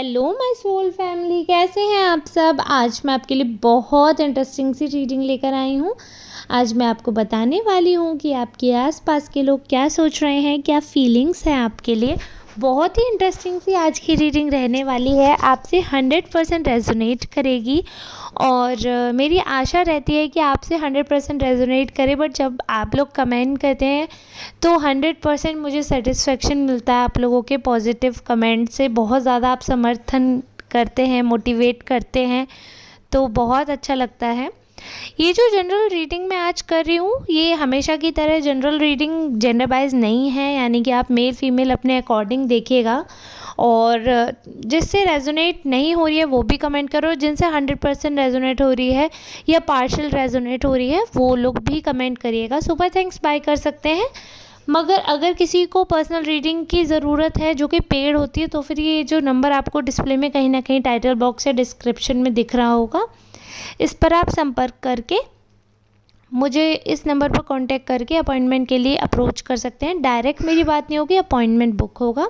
Hello my soul family, कैसे हैं आप सब। आज मैं आपके लिए बहुत इंटरेस्टिंग सी रीडिंग लेकर आई हूँ। आज मैं आपको बताने वाली हूँ कि आपके आसपास के लोग क्या सोच रहे हैं, क्या फीलिंग्स हैं आपके लिए। बहुत ही इंटरेस्टिंग सी आज की रीडिंग रहने वाली है, आपसे 100% रेजोनेट करेगी। और मेरी आशा रहती है कि आपसे 100% रेजोनेट करे, बट जब आप लोग कमेंट करते हैं तो 100% मुझे सेटिस्फेक्शन मिलता है। आप लोगों के पॉजिटिव कमेंट से बहुत ज़्यादा आप समर्थन करते हैं, मोटिवेट करते हैं, तो बहुत अच्छा लगता है। ये जो जनरल रीडिंग मैं आज कर रही हूँ, ये हमेशा की तरह जनरल रीडिंग जेंडर वाइज नहीं है, यानी कि आप मेल फीमेल अपने अकॉर्डिंग देखिएगा। और जिससे रेजोनेट नहीं हो रही है वो भी कमेंट करो, जिनसे 100% रेजोनेट हो रही है या पार्शियल रेजोनेट हो रही है वो लोग भी कमेंट करिएगा। सुपर थैंक्स बाय कर सकते हैं। मगर अगर किसी को पर्सनल रीडिंग की ज़रूरत है जो कि पेड होती है, तो फिर ये जो नंबर आपको डिस्प्ले में कहीं ना कहीं टाइटल बॉक्स या डिस्क्रिप्शन में दिख रहा होगा, इस पर आप संपर्क करके मुझे इस नंबर पर कांटेक्ट करके अपॉइंटमेंट के लिए अप्रोच कर सकते हैं। डायरेक्ट मेरी बात नहीं होगी, अपॉइंटमेंट बुक होगा।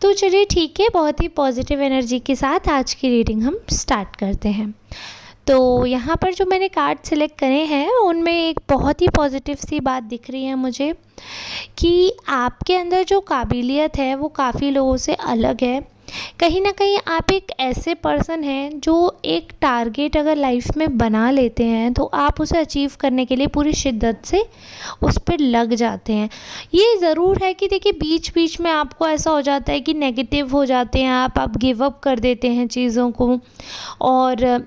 तो चलिए ठीक है, बहुत ही पॉजिटिव एनर्जी के साथ आज की रीडिंग हम स्टार्ट करते हैं। तो यहाँ पर जो मैंने कार्ड सिलेक्ट करे हैं उनमें एक बहुत ही पॉजिटिव सी बात दिख रही है मुझे कि आपके अंदर जो काबिलियत है वो काफ़ी लोगों से अलग है। कहीं ना कहीं आप एक ऐसे पर्सन हैं जो एक टारगेट अगर लाइफ में बना लेते हैं तो आप उसे अचीव करने के लिए पूरी शिद्दत से उस पर लग जाते हैं। ये ज़रूर है कि देखिए बीच बीच में आपको ऐसा हो जाता है कि नेगेटिव हो जाते हैं आप गिव अप कर देते हैं चीज़ों को। और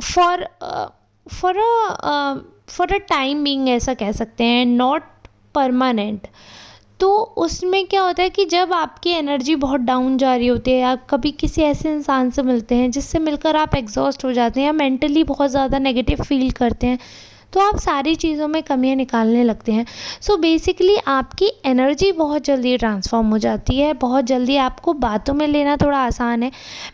for for a time being ऐसा कह सकते हैं, नॉट परमानेंट। तो उसमें क्या होता है कि जब आपकी एनर्जी बहुत डाउन जा रही होती है, आप कभी किसी ऐसे इंसान से मिलते हैं जिससे मिलकर आप एग्जॉस्ट हो जाते हैं या मेंटली बहुत ज़्यादा नेगेटिव फील करते हैं, तो आप सारी चीज़ों में कमियां निकालने लगते हैं। सो बेसिकली आपकी एनर्जी बहुत जल्दी ट्रांसफॉर्म हो जाती है, बहुत जल्दी आपको बातों में लेना थोड़ा आसान है।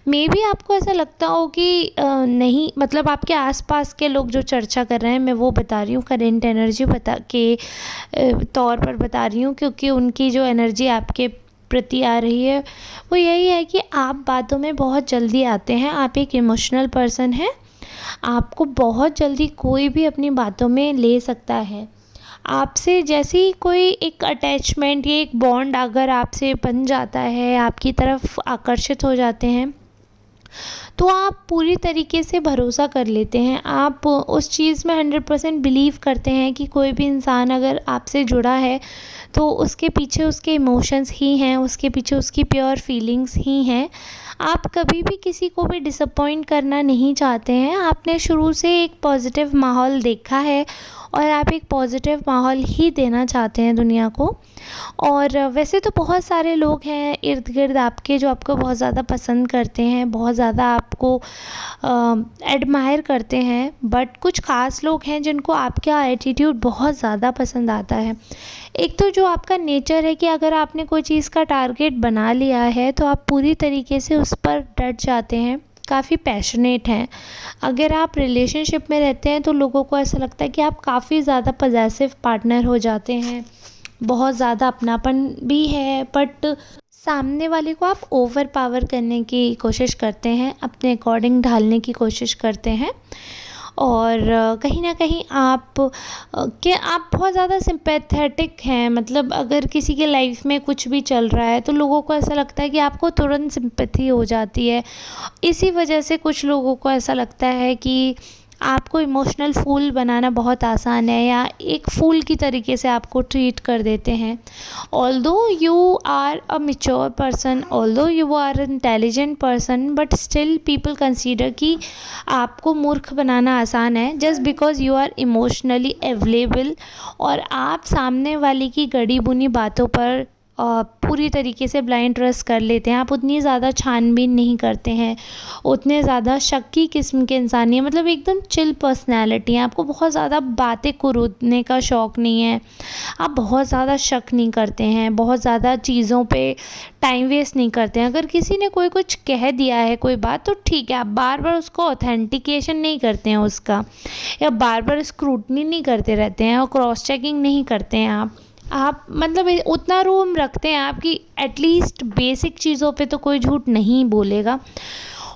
मे बी आपको ऐसा लगता हो कि नहीं, मतलब आपके आसपास के लोग जो चर्चा कर रहे हैं, मैं वो बता रही हूँ करेंट एनर्जी बता के तौर पर बता रही हूँ, क्योंकि उनकी जो एनर्जी आपके प्रति आ रही है वो यही है कि आप बातों में बहुत जल्दी आते हैं। आप एक इमोशनल पर्सन हैं, आपको बहुत जल्दी कोई भी अपनी बातों में ले सकता है। आपसे जैसे ही कोई एक अटैचमेंट या एक बॉन्ड अगर आपसे बन जाता है, आपकी तरफ आकर्षित हो जाते हैं, तो आप पूरी तरीके से भरोसा कर लेते हैं। आप उस चीज़ में 100% बिलीव करते हैं कि कोई भी इंसान अगर आपसे जुड़ा है तो उसके पीछे उसके इमोशंस ही हैं, उसके पीछे उसकी प्योर फीलिंग्स ही हैं। आप कभी भी किसी को भी डिसअपॉइंट करना नहीं चाहते हैं। आपने शुरू से एक पॉजिटिव माहौल देखा है और आप एक पॉजिटिव माहौल ही देना चाहते हैं दुनिया को। और वैसे तो बहुत सारे लोग हैं इर्द गिर्द आपके जो आपको बहुत ज़्यादा पसंद करते हैं, बहुत ज़्यादा आपको एडमायर करते हैं, बट कुछ ख़ास लोग हैं जिनको आपका एटीट्यूड बहुत ज़्यादा पसंद आता है। एक तो जो आपका नेचर है कि अगर आपने कोई चीज़ का टारगेट बना लिया है तो आप पूरी तरीके से उस पर डट जाते हैं, काफ़ी पैशनेट हैं। अगर आप रिलेशनशिप में रहते हैं तो लोगों को ऐसा लगता है कि आप काफ़ी ज़्यादा पॉजेसिव पार्टनर हो जाते हैं, बहुत ज़्यादा अपनापन भी है, बट सामने वाले को आप ओवर पावर करने की कोशिश करते हैं, अपने अकॉर्डिंग ढालने की कोशिश करते हैं। और कहीं ना कहीं आप आप बहुत ज़्यादा सिंपैथेटिक हैं। मतलब अगर किसी के लाइफ में कुछ भी चल रहा है तो लोगों को ऐसा लगता है कि आपको तुरंत सिंपैथी हो जाती है। इसी वजह से कुछ लोगों को ऐसा लगता है कि आपको इमोशनल फूल बनाना बहुत आसान है, या एक फूल की तरीके से आपको ट्रीट कर देते हैं। Although you are a mature person, although you are intelligent person, but still people consider कि आपको मूर्ख बनाना आसान है just because you are emotionally available. और आप सामने वाले की गड़ी बुनी बातों पर पूरी तरीके से ब्लाइंड ट्रस्ट कर लेते हैं। आप उतनी ज़्यादा छानबीन नहीं करते हैं, उतने ज़्यादा शक्की किस्म के इंसान नहीं है। मतलब एकदम चिल पर्सनैलिटी है, आपको बहुत ज़्यादा बातें कुरूदने का शौक़ नहीं है, आप बहुत ज़्यादा शक नहीं करते हैं, बहुत ज़्यादा चीज़ों पे टाइम वेस्ट नहीं करते हैं। अगर किसी ने कोई कुछ कह दिया है कोई बात, तो ठीक है, आप बार बार उसको ऑथेंटिकेशन नहीं करते हैं उसका, या बार बार स्क्रूटनी नहीं करते रहते हैं और क्रॉस चेकिंग नहीं करते हैं। आप मतलब उतना रूम रखते हैं आप कि एटलीस्ट बेसिक चीज़ों पे तो कोई झूठ नहीं बोलेगा।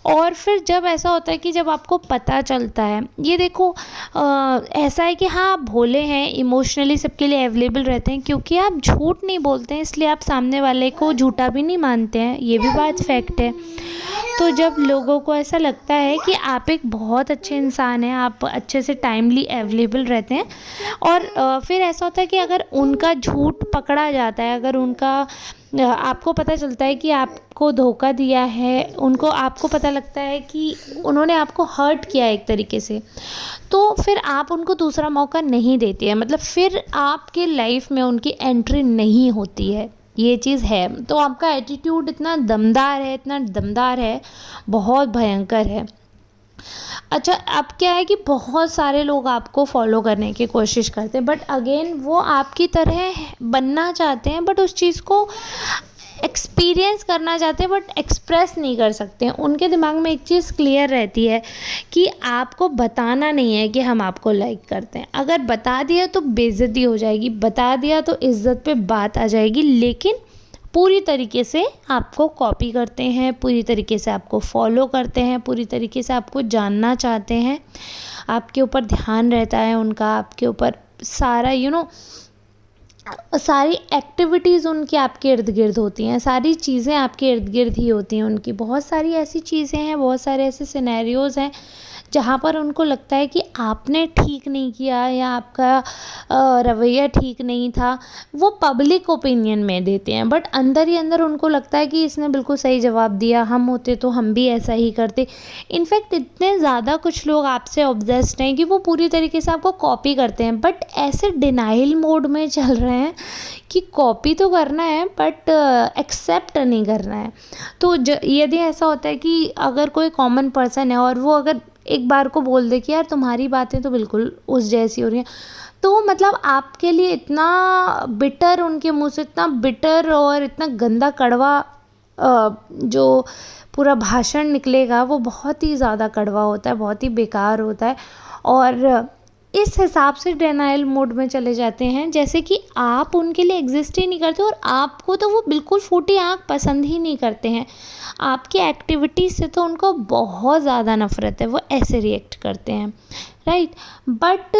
और फिर जब ऐसा होता है कि जब आपको पता चलता है, ये देखो ऐसा है कि हाँ, आप भोले हैं, इमोशनली सबके लिए अवेलेबल रहते हैं, क्योंकि आप झूठ नहीं बोलते हैं इसलिए आप सामने वाले को झूठा भी नहीं मानते हैं, ये भी बात फैक्ट है। तो जब लोगों को ऐसा लगता है कि आप एक बहुत अच्छे इंसान हैं, आप अच्छे से टाइमली अवेलेबल रहते हैं, और फिर ऐसा होता है कि अगर उनका झूठ पकड़ा जाता है, अगर उनका आपको पता चलता है कि आपको धोखा दिया है, उनको आपको पता लगता है कि उन्होंने आपको हर्ट किया है एक तरीके से, तो फिर आप उनको दूसरा मौका नहीं देती है, मतलब फिर आपके लाइफ में उनकी एंट्री नहीं होती है, ये चीज़ है। तो आपका एटीट्यूड इतना दमदार है, इतना दमदार है, बहुत भयंकर है। अच्छा, अब क्या है कि बहुत सारे लोग आपको फॉलो करने की कोशिश करते हैं, बट अगेन वो आपकी तरह बनना चाहते हैं, बट उस चीज़ को एक्सपीरियंस करना चाहते हैं, बट एक्सप्रेस नहीं कर सकते हैं। उनके दिमाग में एक चीज़ क्लियर रहती है कि आपको बताना नहीं है कि हम आपको लाइक करते हैं। अगर बता दिया तो बेइज्जती हो जाएगी, बता दिया तो इज़्ज़त पे बात आ जाएगी, लेकिन पूरी तरीके से आपको कॉपी करते हैं, पूरी तरीके से आपको फॉलो करते हैं, पूरी तरीके से आपको जानना चाहते हैं, आपके ऊपर ध्यान रहता है उनका, आपके ऊपर सारा सारी एक्टिविटीज़ उनकी आपके इर्द गिर्द होती हैं, सारी चीज़ें आपके इर्द गिर्द ही होती हैं उनकी। बहुत सारी ऐसी चीज़ें हैं, बहुत सारे ऐसे सिनेरियोज़ हैं जहाँ पर उनको लगता है कि आपने ठीक नहीं किया या आपका रवैया ठीक नहीं था। वो पब्लिक ओपिनियन में देते हैं, बट अंदर ही अंदर उनको लगता है कि इसने बिल्कुल सही जवाब दिया, हम होते तो हम भी ऐसा ही करते। इनफैक्ट इतने ज़्यादा कुछ लोग आपसे ऑब्सेस्ड हैं कि वो पूरी तरीके से आपको कॉपी करते हैं, बट ऐसे डिनाइल मोड में चल रहे हैं कि कॉपी तो करना है बट एक्सेप्ट नहीं करना है। तो यदि ऐसा होता है कि अगर कोई कॉमन पर्सन है और वो अगर एक बार को बोल दे कि यार तुम्हारी बातें तो बिल्कुल उस जैसी हो रही हैं, तो मतलब आपके लिए इतना बिटर, उनके मुंह से इतना बिटर और इतना गंदा कड़वा जो पूरा भाषण निकलेगा वो बहुत ही ज़्यादा कड़वा होता है, बहुत ही बेकार होता है। और इस हिसाब से डिनायल मोड में चले जाते हैं जैसे कि आप उनके लिए एग्जिस्ट ही नहीं करते, और आपको तो वो बिल्कुल फूटी आँख पसंद ही नहीं करते हैं। आपकी एक्टिविटीज़ से तो उनको बहुत ज़्यादा नफ़रत है, वो ऐसे रिएक्ट करते हैं, राइट। बट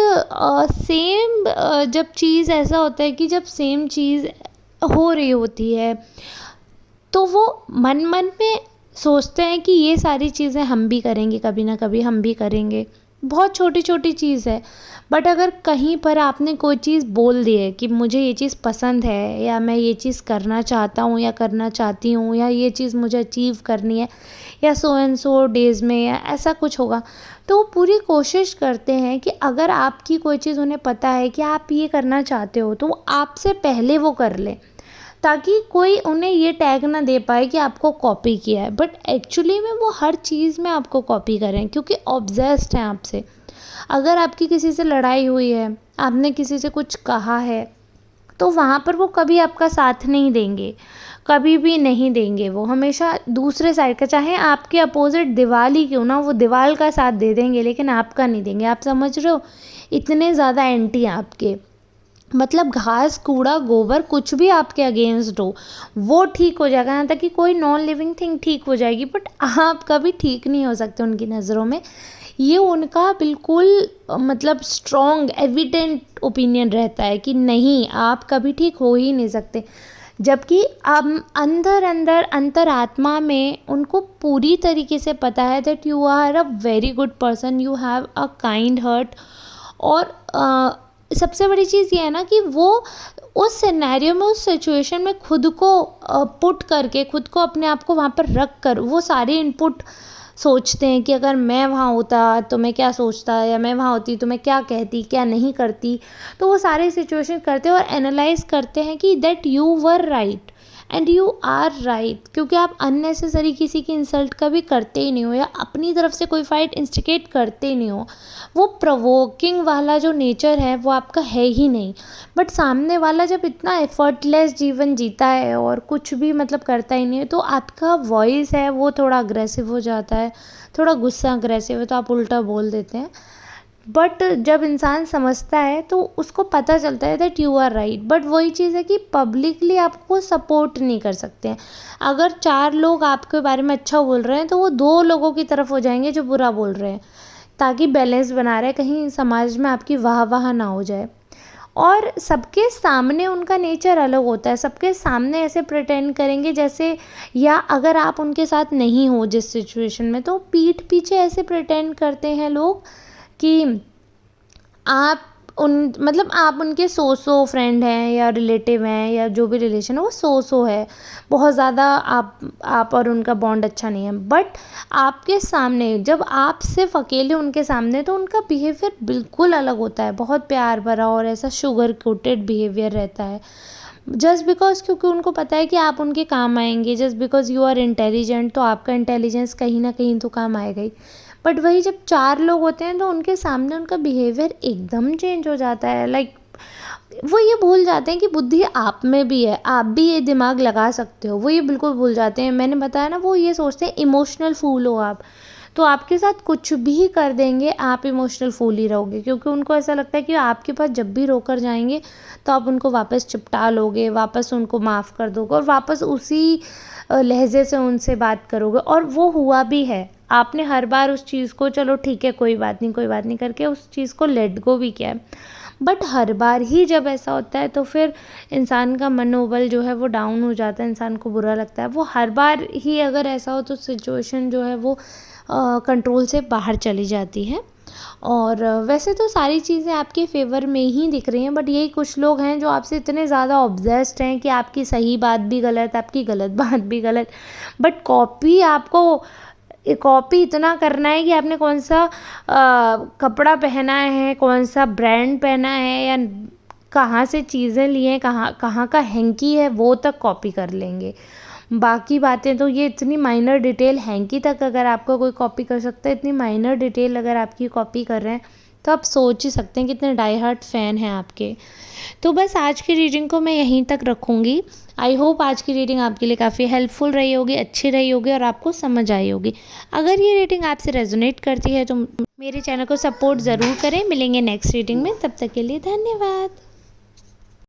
सेम जब चीज़ ऐसा होता है कि जब सेम चीज़ हो रही होती है तो वो मन मन में सोचते हैं कि ये सारी चीज़ें हम भी करेंगे, कभी ना कभी हम भी करेंगे। बहुत छोटी छोटी चीज़ है, बट अगर कहीं पर आपने कोई चीज़ बोल दी है कि मुझे ये चीज़ पसंद है, या मैं ये चीज़ करना चाहता हूँ या करना चाहती हूँ, या ये चीज़ मुझे अचीव करनी है, या सो एंड सो डेज़ में, या ऐसा कुछ होगा, तो वो पूरी कोशिश करते हैं कि अगर आपकी कोई चीज़ उन्हें पता है कि आप ये करना चाहते हो, तो वो आपसे पहले वो कर लें, ताकि कोई उन्हें ये टैग ना दे पाए कि आपको कॉपी किया है। बट एक्चुअली में वो हर चीज़ में आपको कॉपी करें, क्योंकि ऑब्सेस्ड हैं आपसे। अगर आपकी किसी से लड़ाई हुई है, आपने किसी से कुछ कहा है, तो वहाँ पर वो कभी आपका साथ नहीं देंगे, कभी भी नहीं देंगे। वो हमेशा दूसरे साइड का, चाहे आपके अपोजिट दीवार ही क्यों ना, वो दीवार का साथ दे देंगे, लेकिन आपका नहीं देंगे। आप समझ रहे हो, इतने ज़्यादा एंटी हैं आपके। मतलब घास, कूड़ा, गोबर, कुछ भी आपके अगेंस्ट हो वो ठीक हो जाएगा, यहाँ तक कि कोई नॉन लिविंग थिंग ठीक हो जाएगी, बट आप कभी ठीक नहीं हो सकते उनकी नज़रों में। ये उनका बिल्कुल मतलब स्ट्रॉन्ग एविडेंट ओपिनियन रहता है कि नहीं, आप कभी ठीक हो ही नहीं सकते। जबकि अब अंदर अंदर अंतरात्मा में उनको पूरी तरीके से पता है that you are a very good person, you have a kind heart. और सबसे बड़ी चीज़ ये है ना कि वो उस सिनेरियो में, उस सिचुएशन में खुद को पुट करके, खुद को, अपने आप को वहाँ पर रख कर वो सारे इनपुट सोचते हैं कि अगर मैं वहाँ होता तो मैं क्या सोचता, या मैं वहाँ होती तो मैं क्या कहती, क्या नहीं करती। तो वो सारे सिचुएशन करते हैं और एनालाइज करते हैं कि that you were right and you are right, क्योंकि आप अननेसेसरी किसी की इंसल्ट कभी करते ही नहीं हो, या अपनी तरफ से कोई फाइट इंस्टिगेट करते ही नहीं हो। वो प्रोवोकिंग वाला जो नेचर है वो आपका है ही नहीं। बट सामने वाला जब इतना एफर्टलेस जीवन जीता है और कुछ भी मतलब करता ही नहीं है, तो आपका वॉइस है वो थोड़ा अग्रेसिव हो जाता है, थोड़ा गुस्सा अग्रेसिव है, तो आप उल्टा बोल देते हैं। बट जब इंसान समझता है तो उसको पता चलता है that you are right. But वही चीज़ है कि पब्लिकली आपको सपोर्ट नहीं कर सकते हैं। अगर 4 लोग आपके बारे में अच्छा बोल रहे हैं तो वो 2 लोगों की तरफ हो जाएंगे जो बुरा बोल रहे हैं, ताकि बैलेंस बना रहे, कहीं समाज में आपकी वाह वाह ना हो जाए। और सबके सामने उनका नेचर अलग होता है, सबके सामने ऐसे प्रिटेंड करेंगे जैसे, या अगर आप उनके साथ नहीं हो जिस सिचुएशन में, तो पीठ पीछे ऐसे प्रिटेंड करते हैं लोग कि आप उन मतलब आप उनके सो फ्रेंड हैं या रिलेटिव हैं, या जो भी रिलेशन है वो सो है, बहुत ज़्यादा आप और उनका बॉन्ड अच्छा नहीं है। बट आपके सामने जब आप सिर्फ अकेले उनके सामने, तो उनका बिहेवियर बिल्कुल अलग होता है, बहुत प्यार भरा और ऐसा शुगर कोटेड बिहेवियर रहता है। जस्ट बिकॉज क्योंकि उनको पता है कि आप उनके काम आएंगे, just because you are intelligent, तो आपका इंटेलिजेंस कहीं ना कहीं तो काम आएगा ही। बट वही जब 4 लोग होते हैं तो उनके सामने उनका बिहेवियर एकदम चेंज हो जाता है। लाइक वो ये भूल जाते हैं कि बुद्धि आप में भी है, आप भी ये दिमाग लगा सकते हो, वो ये बिल्कुल भूल जाते हैं। मैंने बताया ना, वो ये सोचते हैं इमोशनल फूल हो आप, तो आपके साथ कुछ भी कर देंगे, आप इमोशनल फूल ही रहोगे, क्योंकि उनको ऐसा लगता है कि आपके पास जब भी रोकर जाएंगे तो आप उनको वापस चिपटा लोगे, वापस उनको माफ़ कर दोगे और वापस उसी लहजे से उनसे बात करोगे। और वो हुआ भी है, आपने हर बार उस चीज़ को चलो ठीक है कोई बात नहीं कोई बात नहीं करके उस चीज़ को लेट गो भी किया है। बट हर बार ही जब ऐसा होता है तो फिर इंसान का मनोबल जो है वो डाउन हो जाता है, इंसान को बुरा लगता है। वो हर बार ही अगर ऐसा हो तो सिचुएशन जो है वो कंट्रोल से बाहर चली जाती है। और वैसे तो सारी चीज़ें आपके फेवर में ही दिख रही हैं, बट यही कुछ लोग हैं जो आपसे इतने ज़्यादा ऑब्सेस्ड हैं कि आपकी सही बात भी गलत, आपकी गलत बात भी गलत। बट कॉपी इतना करना है कि आपने कौन सा कपड़ा पहना है, कौन सा ब्रांड पहना है, या कहाँ से चीज़ें ली हैं, कहाँ कहाँ का हैंकी है, वो तक कॉपी कर लेंगे। बाकी बातें तो ये इतनी माइनर डिटेल, हैंकी तक अगर आपका कोई कॉपी कर सकता है, इतनी माइनर डिटेल अगर आपकी कॉपी कर रहे हैं, तो आप सोच ही सकते हैं कितने डाई हार्ट फ़ैन हैं आपके। तो बस आज की रीडिंग को मैं यहीं तक रखूँगी। आई होप आज की रीडिंग आपके लिए काफ़ी हेल्पफुल रही होगी, अच्छी रही होगी और आपको समझ आई होगी। अगर ये रीडिंग आपसे रेजोनेट करती है तो मेरे चैनल को सपोर्ट ज़रूर करें। मिलेंगे नेक्स्ट रीडिंग में, तब तक के लिए धन्यवाद।